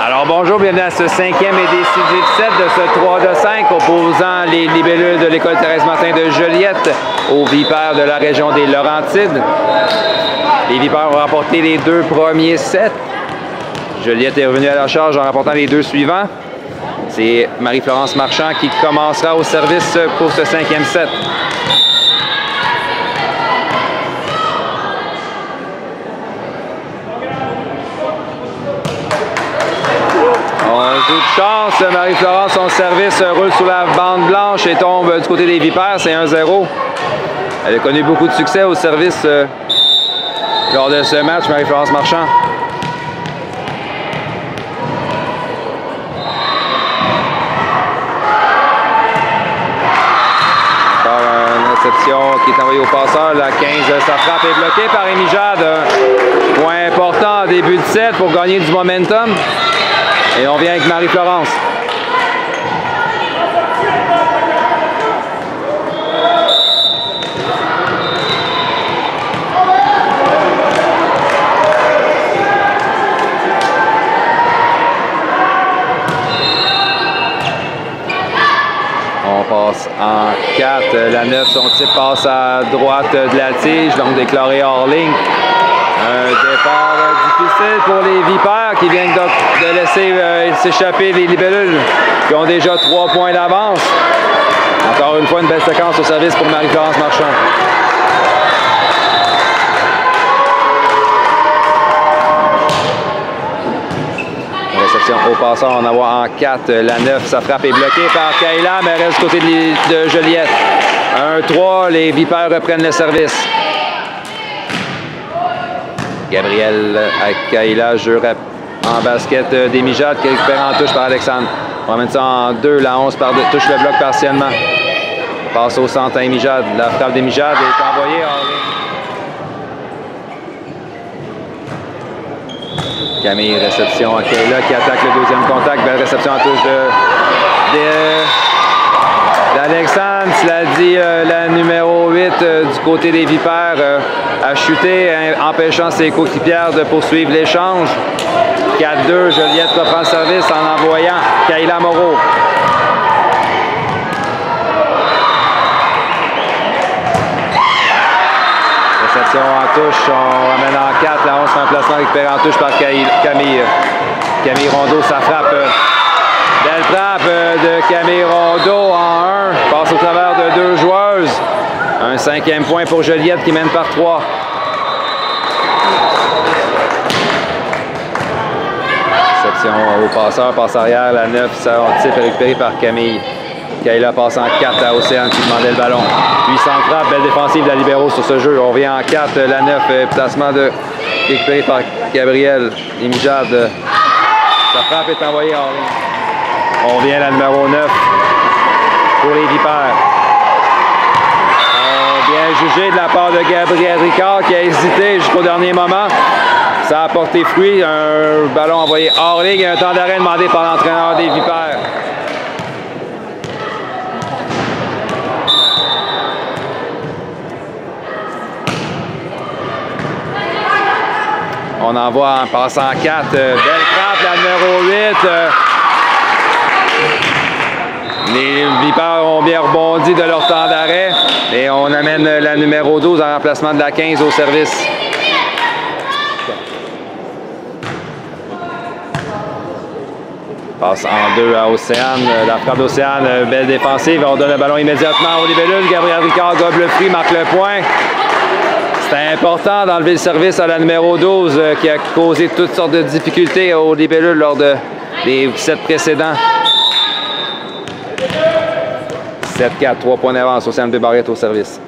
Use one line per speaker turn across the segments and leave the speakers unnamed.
Alors bonjour, bienvenue à ce cinquième et décisif set de ce 3 de 5 opposant les libellules de l'école Thérèse Martin de Joliette aux Vipères de la région des Laurentides. Les Vipères ont remporté les deux premiers sets. Joliette est revenue à la charge en remportant les deux suivants. C'est Marie-Florence Marchand qui commencera au service pour ce cinquième set. Joue de chance, Marie-Florence, son service roule sur la bande blanche et tombe du côté des Vipères, c'est 1-0. Elle a connu beaucoup de succès au service lors de ce match, Marie-Florence Marchand. Encore une réception qui est envoyée au passeur, la 15, sa frappe est bloquée par Amy Jade. Point important en début de set pour gagner du momentum. Et on vient avec Marie-Florence. On passe en 4. La 9, son type passe à droite de la tige, donc déclaré hors ligne. Un départ difficile pour les Vipères qui viennent de laisser s'échapper les libellules qui ont déjà 3 points d'avance. Encore une fois, une belle séquence au service pour Marie-Florence Marchand. Réception au passeur, on en voit en 4. La 9, sa frappe est bloquée par Kayla, mais reste du côté de Joliette. 1-3, les Vipères reprennent le service. Gabriel Kayla, jeu en basket d'Amy Jade qui récupère en touche par Alexandre. On va mettre ça en 2, la 11 touche le bloc partiellement. On passe au centre à Amy Jade. La frappe d'Amy Jade est envoyée en ligne. Camille, réception à Kayla qui attaque le deuxième contact. Belle réception en touche d'Alexandre. Cela dit, la numéro 8 du côté des Vipères a chuté, empêchant ses coéquipières de poursuivre l'échange. 4-2, Joliette reprend le service en envoyant Kayla Moreau. Réception en touche, on ramène en 4, la 11 fait un placement récupéré en touche par Camille. Camille Rondeau, sa frappe. Belle frappe de Camille Rondeau en 1, passe au travers de 2 joueuses. Un 5e point pour Joliette qui mène par 3. Réception au passeur, passe arrière, la 9, ça type récupéré par Camille. Kayla passe en 4 à Océane qui demandait le ballon. Puissante frappe, belle défensive de la libéraux sur ce jeu. On revient en 4, la 9, placement récupéré par Gabriel. Amy Jade, sa frappe est envoyée en ligne. On vient à la numéro 9 pour les Vipères. Bien jugé de la part de Gabriel Ricard qui a hésité jusqu'au dernier moment. Ça a porté fruit. Un ballon envoyé hors ligne. Un temps d'arrêt demandé par l'entraîneur des Vipères. On envoie en passant 4. Belle frappe, la numéro 8. Les Vipères ont bien rebondi de leur temps d'arrêt et on amène la numéro 12 en remplacement de la 15 au service. Passe en 2 à Océane. La frappe d'Océane, belle défensive. On donne le ballon immédiatement aux libellules. Gabriel Ricard gobe le fruit, marque le point. C'était important d'enlever le service à la numéro 12 qui a causé toutes sortes de difficultés aux libellules lors des sets précédents. 7-4, 3 points d'avance. Océane Barrette au service.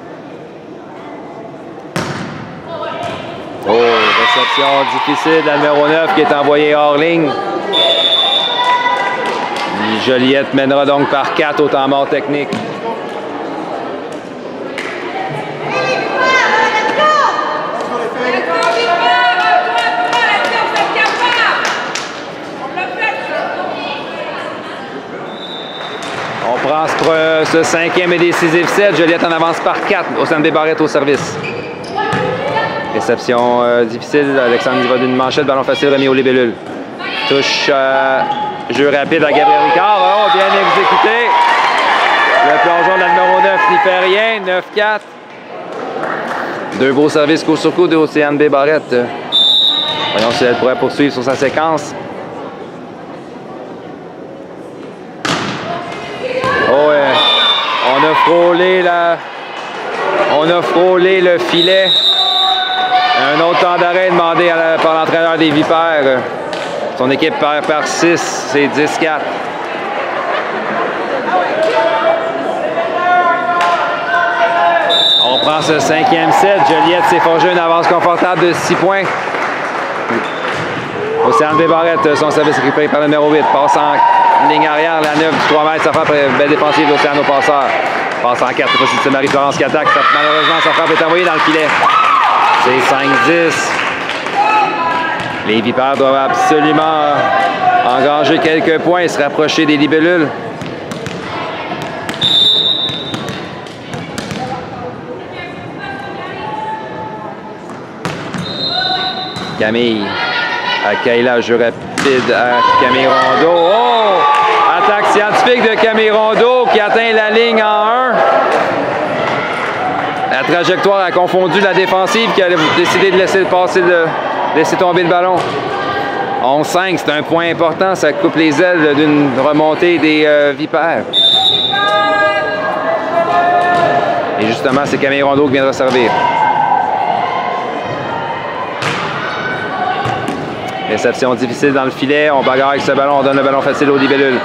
Oh, réception difficile de la numéro 9 qui est envoyée hors ligne. Joliette mènera donc par 4 au temps mort technique. On prend ce 5e et décisif set. Joliette en avance par 4. Océane Barrette au service. Réception difficile. Alexandre y va d'une manchette. Ballon facile remis aux libellules. touche jeu rapide à Gabriel Ricard. Oh, bien exécuté. Le plongeon de la numéro 9 n'y fait rien. 9-4. Deux beaux services coup sur coup d'Océane B. Barrette. Voyons si elle pourrait poursuivre sur sa séquence. Oh, on a frôlé le filet. Un autre temps d'arrêt demandé par l'entraîneur des Vipères. Son équipe perd par 6, c'est 10-4. On prend ce 5e set. Joliette s'est forgé une avance confortable de 6 points. Océane B. Barrette, son service récupéré par le numéro 8. Passe en ligne arrière, la 9 du 3 mètres. Ça frappe, belle défensive d'Océane au passeur. Passe en 4, c'est Marie-Florence qui attaque. Malheureusement, sa frappe est envoyée dans le filet. C'est 5-10. Les Vipères doivent absolument engranger quelques points et se rapprocher des libellules. Camille à Kayla, jeu rapide à Camille Rondeau. Oh! Attaque scientifique de Camille Rondeau qui atteint la ligne en 1. La trajectoire a confondu la défensive qui a décidé de laisser tomber le ballon. 11-5, c'est un point important. Ça coupe les ailes d'une remontée des Vipères. Et justement, c'est Camille Rondeau qui viendra servir. Réception difficile dans le filet. On bagarre avec ce ballon. On donne le ballon facile aux libellules.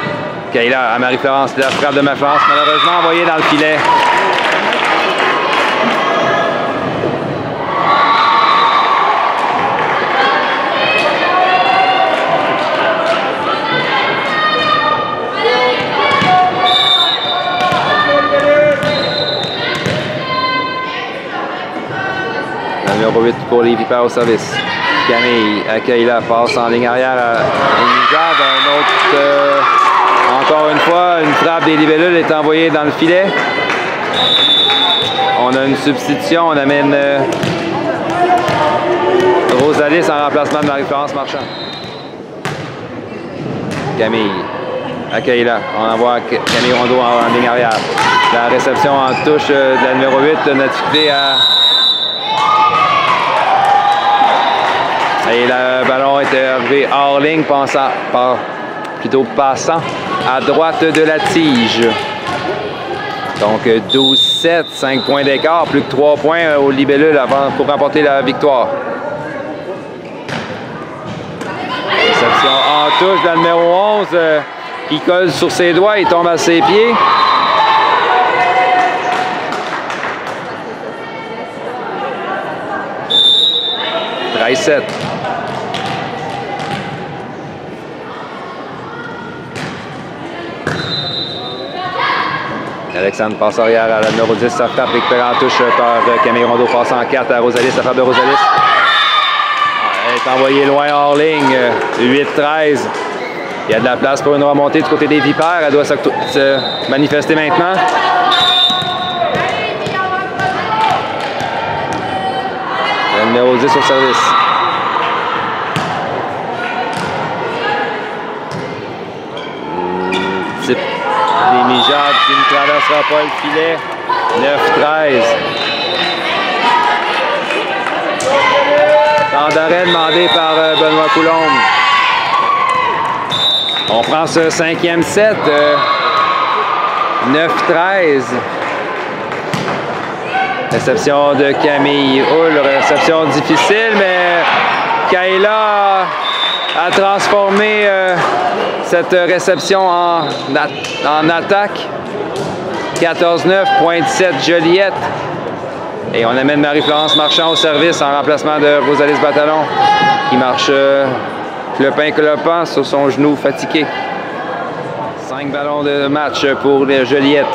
Kayla à Marie-Florence. La frappe de Marie-Florence, malheureusement envoyée dans le filet. Le numéro 8 pour les Vipères au service. Camille accueille la passe en ligne arrière à Elisade. Un autre, encore une fois, une frappe des libellules est envoyée dans le filet. On a une substitution, on amène Rosalis en remplacement de Marie-Florence Marchand. Camille accueille là. On envoie Camille Rondeau en ligne arrière. La réception en touche de la numéro 8 notifiée à... Et le ballon est arrivé hors ligne, passant à droite de la tige. Donc 12-7, 5 points d'écart, plus que 3 points au libellule pour remporter la victoire. Réception en touche de la numéro 11 qui colle sur ses doigts et tombe à ses pieds. « 13-7. Alexandre passe arrière à la numéro 10, sa frappe récupérée en touche par Camille Rondeau, passe en 4 à Rosalis, sa frappe de Rosalis. Elle est envoyée loin hors ligne, 8-13. Il y a de la place pour une remontée du côté des Vipères, elle doit se manifester maintenant. Le numéro 10 au service. Type des Mijades qui ne traversera pas le filet. 9-13. Temps d'arrêt demandé par Benoît Coulombe. On prend ce 5e set. 9-13. Réception de Camille Hull. Réception difficile, mais Kayla a transformé cette réception en attaque. 14-9, point 17 Joliette. Et on amène Marie-Florence Marchand au service en remplacement de Rosalis Batalon qui marche clopin-clopant sur son genou fatigué. 5 ballons de match pour les Joliette.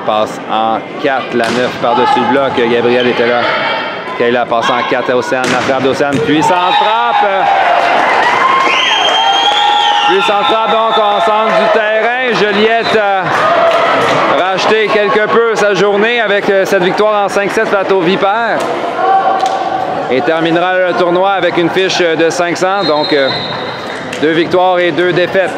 Passe en 4, la 9 par-dessus le bloc. Gabriel était là. Kayla passe en 4 à Océane. La frappe d'Océane. Puissante frappe. Puissante frappe donc en centre du terrain. Joliette a racheté quelque peu sa journée avec cette victoire en 5-7 face aux Vipères. et terminera le tournoi avec une fiche de 500, donc 2 victoires et 2 défaites.